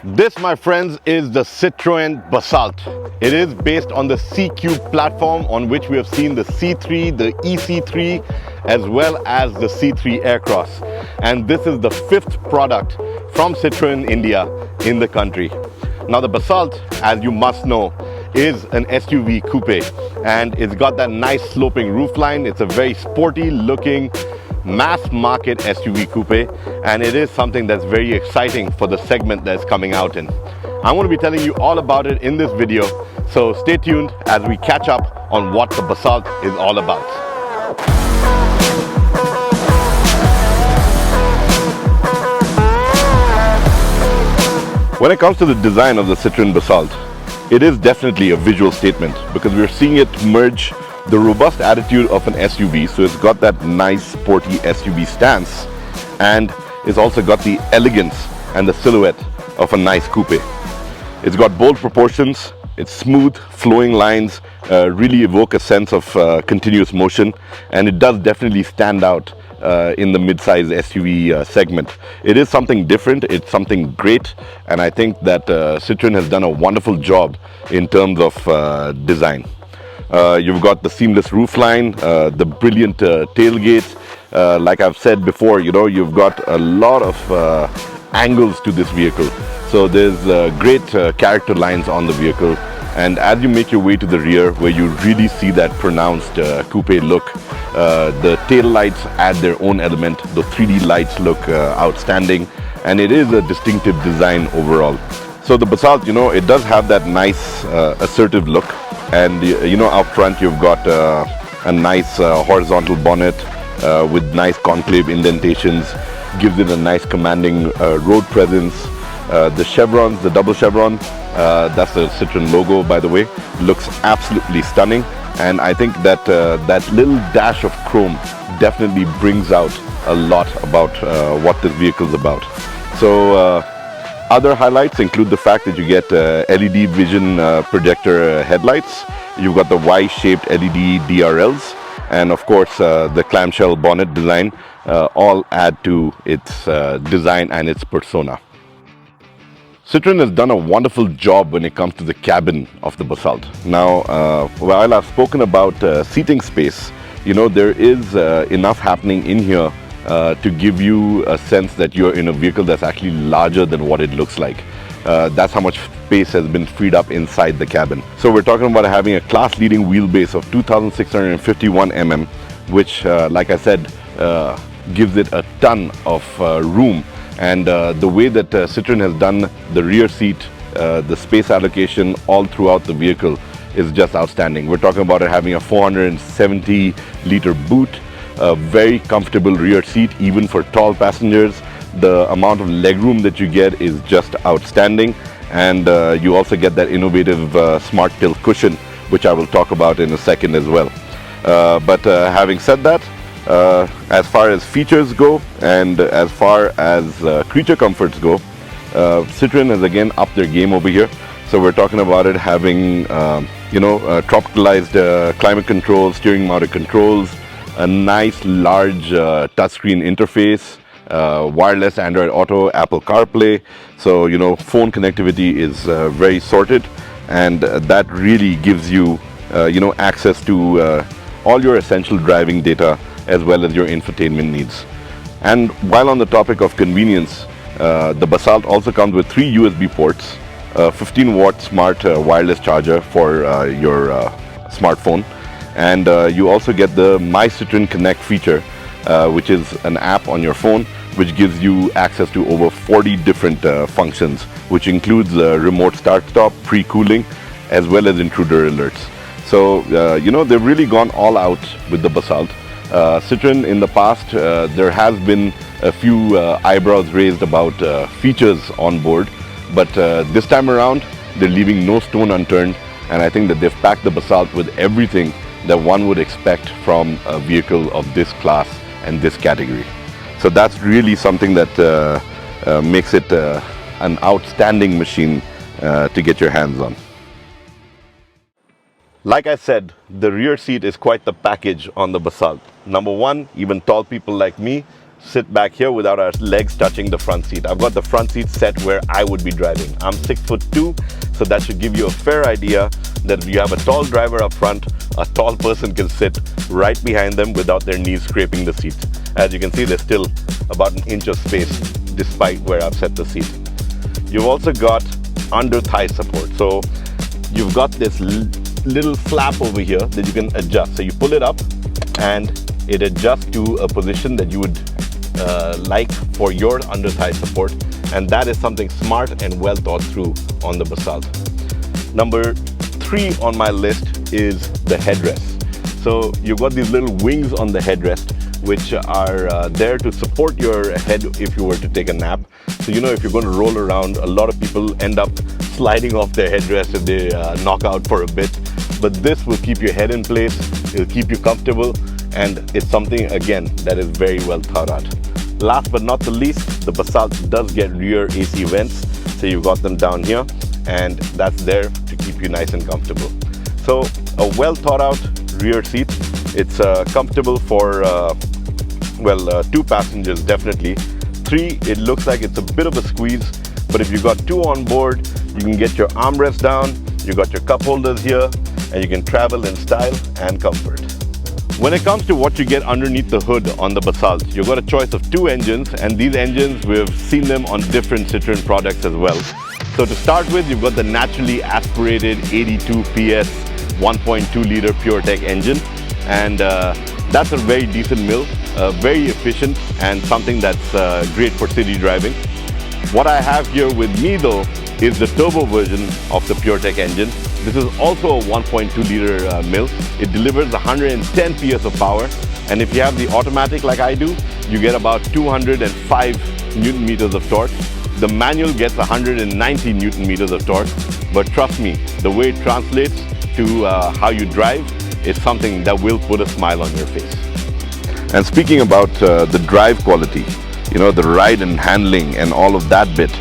This, my friends, is the Citroen Basalt. It is based on the C Coupe platform on which we have seen the C3, the EC3, as well as the C3 Aircross. And this is the fifth product from Citroen India in the country. Now the Basalt, as you must know, is an SUV coupe, and it's got that nice sloping roofline. It's a very sporty looking mass market SUV coupe, and it is something that's very exciting for the segment that's coming out in. I'm going to be telling you all about it in this video, so stay tuned as we catch up on what the Basalt is all about. When it comes to the design of the Citroen Basalt, it is definitely a visual statement because we're seeing it merge the robust attitude of an SUV, so it's got that nice sporty SUV stance, and it's also got the elegance and the silhouette of a nice coupe. It's got bold proportions, it's smooth flowing lines, really evoke a sense of continuous motion, and it does definitely stand out in the mid-size SUV segment. It is something different, it's something great, and I think that Citroen has done a wonderful job in terms of design. You've got the seamless roofline, the brilliant tailgate. Like I've said before, you've got a lot of angles to this vehicle. So there's great character lines on the vehicle. And as you make your way to the rear, where you really see that pronounced coupe look, the tail lights add their own element. The 3D lights look outstanding, and it is a distinctive design overall. So the Basalt, it does have that nice assertive look. And up front you've got a nice horizontal bonnet with nice concave indentations, gives it a nice commanding road presence. The chevrons, the double chevron, that's the Citroen logo, by the way, looks absolutely stunning, and I think that that little dash of chrome definitely brings out a lot about what this vehicle is about. So other highlights include the fact that you get LED vision projector headlights. You've got the Y-shaped LED DRLs, and of course the clamshell bonnet design all add to its design and its persona. Citroen has done a wonderful job when it comes to the cabin of the Basalt. Now, while I've spoken about seating space, there is enough happening in here to give you a sense that you're in a vehicle that's actually larger than what it looks like. That's how much space has been freed up inside the cabin. So we're talking about having a class-leading wheelbase of 2,651 mm, which, like I said, gives it a ton of room. And the way that Citroen has done the rear seat, the space allocation all throughout the vehicle is just outstanding. We're talking about it having a 470-liter boot, a very comfortable rear seat even for tall passengers. The amount of legroom that you get is just outstanding, and you also get that innovative smart tilt cushion, which I will talk about in a second as well. But having said that, as far as features go and as far as creature comforts go, Citroen has again upped their game over here. So we're talking about it having tropicalized climate control, steering mounted controls, a nice large touchscreen interface, wireless Android Auto, Apple CarPlay. So phone connectivity is very sorted, and that really gives you access to all your essential driving data as well as your infotainment needs. And while on the topic of convenience, the Basalt also comes with 3 USB ports, a 15-watt smart wireless charger for your smartphone, and you also get the My Citroen Connect feature, which is an app on your phone which gives you access to over 40 different functions, which includes remote start-stop, pre-cooling, as well as intruder alerts. So they've really gone all out with the Basalt. Citroen in the past, there has been a few eyebrows raised about features on board, but this time around they're leaving no stone unturned, and I think that they've packed the Basalt with everything that one would expect from a vehicle of this class and this category. So that's really something that makes it an outstanding machine to get your hands on. Like I said, the rear seat is quite the package on the Basalt. Number one, even tall people like me sit back here without our legs touching the front seat. I've got the front seat set where I would be driving. I'm 6'2", so that should give you a fair idea that if you have a tall driver up front, a tall person can sit right behind them without their knees scraping the seat. As you can see, there's still about an inch of space despite where I've set the seat. You've also got under thigh support. So you've got this little flap over here that you can adjust. So you pull it up and it adjusts to a position that you would like for your under thigh support, and that is something smart and well thought through on the Basalt. Number 3 on my list is the headrest. So you've got these little wings on the headrest which are there to support your head if you were to take a nap. So you know, if you're going to roll around, a lot of people end up sliding off their headrest if they knock out for a bit. But this will keep your head in place, it'll keep you comfortable, and it's something, again, that is very well thought out. Last but not the least, the Basalt does get rear AC vents. So you've got them down here, and that's there to keep you nice and comfortable. So a well thought out rear seat. It's comfortable for, 2 passengers definitely. 3, it looks like it's a bit of a squeeze, but if you've got 2 on board, you can get your armrest down, you've got your cup holders here, and you can travel in style and comfort. When it comes to what you get underneath the hood on the Basalt, you've got a choice of 2 engines, and these engines, we've seen them on different Citroen products as well. So to start with, you've got the naturally aspirated 82 PS 1.2 liter PureTech engine, and that's a very decent mill, very efficient, and something that's great for city driving. What I have here with me though is the turbo version of the PureTech engine. This is also a 1.2 liter mill. It delivers 110 PS of power, and if you have the automatic like I do, you get about 205 Newton meters of torque. The manual gets 190 Newton meters of torque, but trust me, the way it translates to how you drive is something that will put a smile on your face. And speaking about the drive quality, you know, the ride and handling and all of that bit,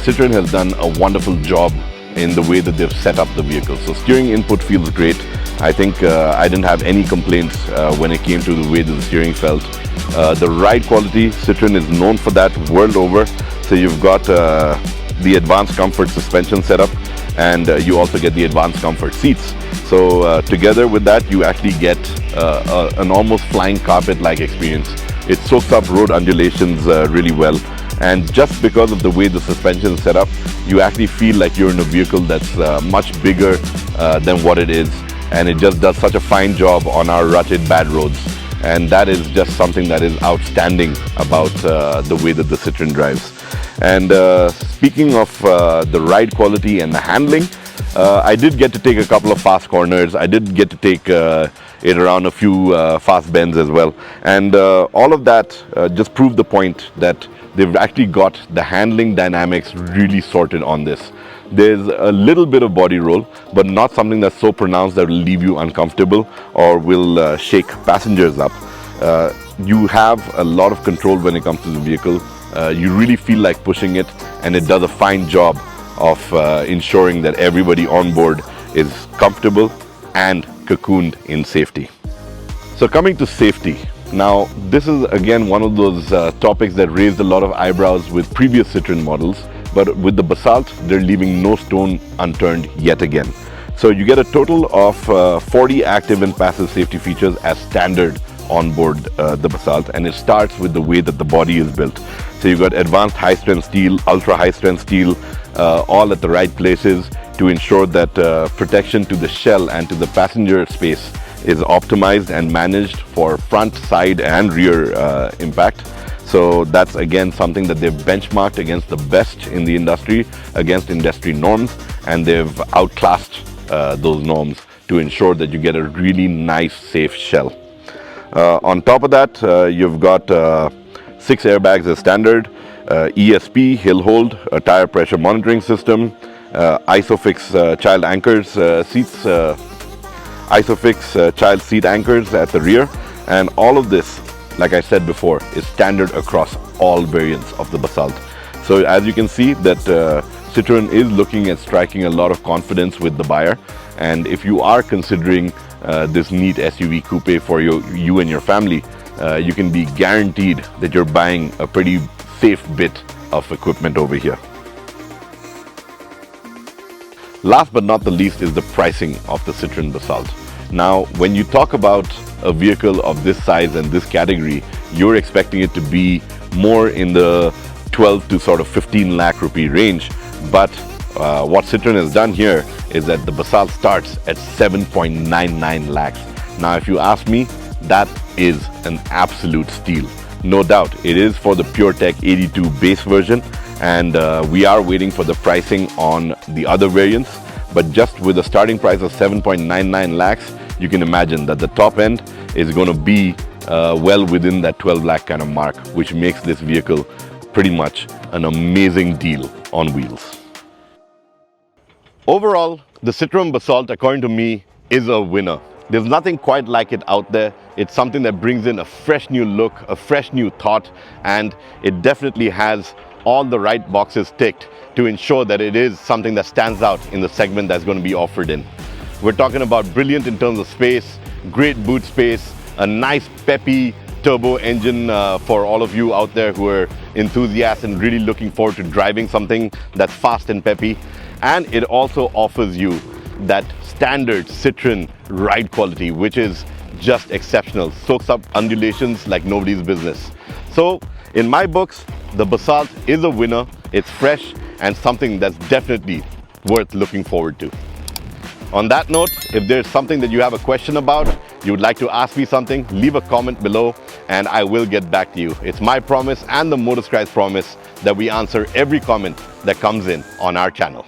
Citroen has done a wonderful job in the way that they've set up the vehicle. So steering input feels great. I think I didn't have any complaints when it came to the way that the steering felt. The ride quality, Citroen is known for that world over. So you've got the advanced comfort suspension setup, and you also get the advanced comfort seats. So together with that, you actually get an almost flying carpet-like experience. It soaks up road undulations really well. And just because of the way the suspension is set up, you actually feel like you're in a vehicle that's much bigger than what it is. And it just does such a fine job on our rutted bad roads. And that is just something that is outstanding about the way that the Citroen drives. And speaking of the ride quality and the handling, I did get to take a couple of fast corners. I did get to take it around a few fast bends as well. And all of that just proved the point that they've actually got the handling dynamics really sorted on this. There's a little bit of body roll, but not something that's so pronounced that will leave you uncomfortable or will shake passengers up. You have a lot of control when it comes to the vehicle. You really feel like pushing it, and it does a fine job of ensuring that everybody on board is comfortable and cocooned in safety. So coming to safety, now this is again one of those topics that raised a lot of eyebrows with previous Citroen models, but with the Basalt, they're leaving no stone unturned yet again. So you get a total of 40 active and passive safety features as standard on board the Basalt, and it starts with the way that the body is built. So you've got advanced high-strength steel, ultra-high-strength steel, all at the right places to ensure that protection to the shell and to the passenger space is optimized and managed for front, side and rear impact. So that's again something that they've benchmarked against the best in the industry, against industry norms, and they've outclassed those norms to ensure that you get a really nice, safe shell. On top of that, you've got 6 airbags as standard, ESP, hill hold, a tire pressure monitoring system, ISOFIX child anchors seats, ISOFIX child seat anchors at the rear, and all of this, like I said before, is standard across all variants of the Basalt. So as you can see that Citroen is looking at striking a lot of confidence with the buyer, and if you are considering this neat SUV coupe for you and your family, you can be guaranteed that you're buying a pretty safe bit of equipment over here. Last but not the least is the pricing of the Citroen Basalt. Now, when you talk about a vehicle of this size and this category, you're expecting it to be more in the 12 to sort of 15 lakh rupee range. But what Citroen has done here is that the Basalt starts at 7.99 lakhs. Now, if you ask me, that is an absolute steal. No doubt, it is for the PureTech 82 base version, and we are waiting for the pricing on the other variants. But just with a starting price of 7.99 lakhs, you can imagine that the top end is going to be well within that 12 lakh kind of mark, which makes this vehicle pretty much an amazing deal on wheels. Overall, the Citroen Basalt, according to me, is a winner. There's nothing quite like it out there. It's something that brings in a fresh new look, a fresh new thought, and it definitely has all the right boxes ticked to ensure that it is something that stands out in the segment that's going to be offered in. We're talking about brilliant in terms of space, great boot space, a nice peppy turbo engine for all of you out there who are enthusiasts and really looking forward to driving something that's fast and peppy. And it also offers you that standard Citroen ride quality, which is just exceptional. Soaks up undulations like nobody's business. So in my books, the Basalt is a winner. It's fresh and something that's definitely worth looking forward to. On that note, if there's something that you have a question about, you would like to ask me something, leave a comment below and I will get back to you. It's my promise and the MOTORSCRIBES promise that we answer every comment that comes in on our channel.